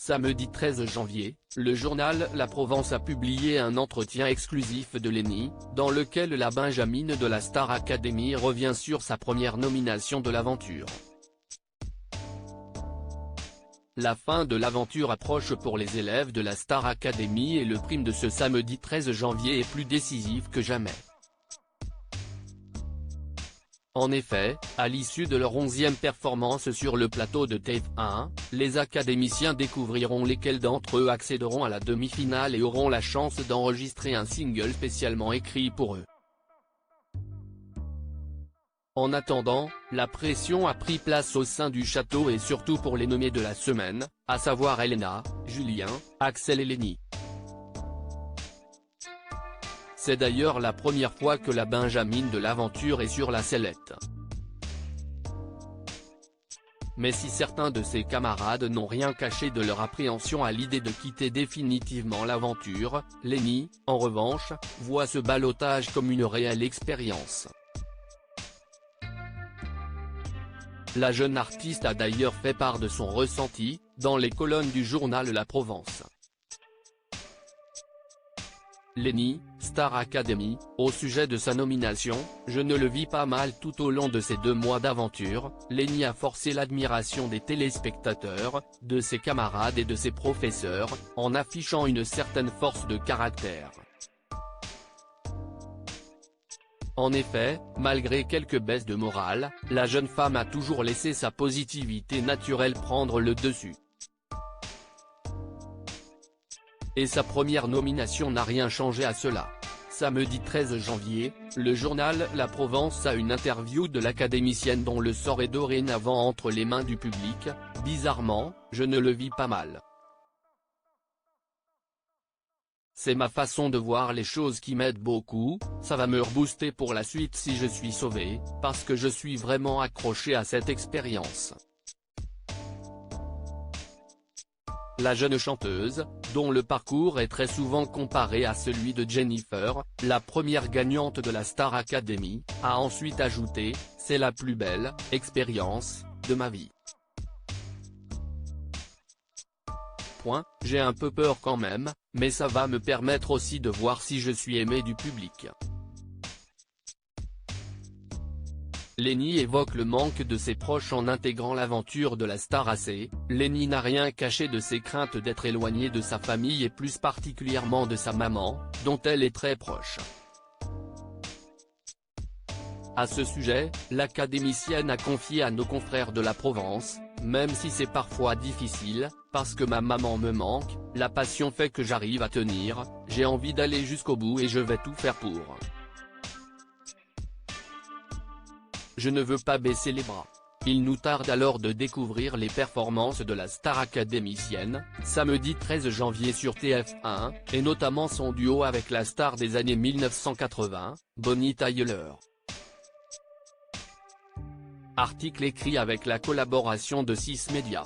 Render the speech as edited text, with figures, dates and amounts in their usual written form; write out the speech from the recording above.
Samedi 13 janvier, le journal La Provence a publié un entretien exclusif de Lenny, dans lequel la benjamine de la Star Academy revient sur sa première nomination de l'aventure. La fin de l'aventure approche pour les élèves de la Star Academy et le prime de ce samedi 13 janvier est plus décisif que jamais. En effet, à l'issue de leur 11e performance sur le plateau de TF1, les académiciens découvriront lesquels d'entre eux accéderont à la demi-finale et auront la chance d'enregistrer un single spécialement écrit pour eux. En attendant, la pression a pris place au sein du château et surtout pour les nommés de la semaine, à savoir Elena, Julien, Axel et Lenny. C'est d'ailleurs la première fois que la benjamine de l'aventure est sur la sellette. Mais si certains de ses camarades n'ont rien caché de leur appréhension à l'idée de quitter définitivement l'aventure, Lenny, en revanche, voit ce ballottage comme une réelle expérience. La jeune artiste a d'ailleurs fait part de son ressenti, dans les colonnes du journal La Provence. Lenny, Star Academy, au sujet de sa nomination, je ne le vis pas mal tout au long de ces 2 mois d'aventure. Lenny a forcé l'admiration des téléspectateurs, de ses camarades et de ses professeurs, en affichant une certaine force de caractère. En effet, malgré quelques baisses de morale, la jeune femme a toujours laissé sa positivité naturelle prendre le dessus. Et sa première nomination n'a rien changé à cela. Samedi 13 janvier, le journal La Provence a une interview de l'académicienne dont le sort est dorénavant entre les mains du public. Bizarrement, je ne le vis pas mal. C'est ma façon de voir les choses qui m'aide beaucoup, ça va me rebooster pour la suite si je suis sauvé, parce que je suis vraiment accroché à cette expérience. La jeune chanteuse, dont le parcours est très souvent comparé à celui de Jennifer, la première gagnante de la Star Academy, a ensuite ajouté « C'est la plus belle expérience de ma vie. J'ai un peu peur quand même, mais ça va me permettre aussi de voir si je suis aimé du public. » Lenny évoque le manque de ses proches en intégrant l'aventure de la Star AC. Lenny n'a rien caché de ses craintes d'être éloigné de sa famille et plus particulièrement de sa maman, dont elle est très proche. À ce sujet, l'académicienne a confié à nos confrères de La Provence, « Même si c'est parfois difficile, parce que ma maman me manque, la passion fait que j'arrive à tenir, j'ai envie d'aller jusqu'au bout et je vais tout faire pour. Je ne veux pas baisser les bras. » Il nous tarde alors de découvrir les performances de la Star Académicienne, samedi 13 janvier sur TF1, et notamment son duo avec la star des années 1980, Bonnie Tyler. Article écrit avec la collaboration de 6 Médias.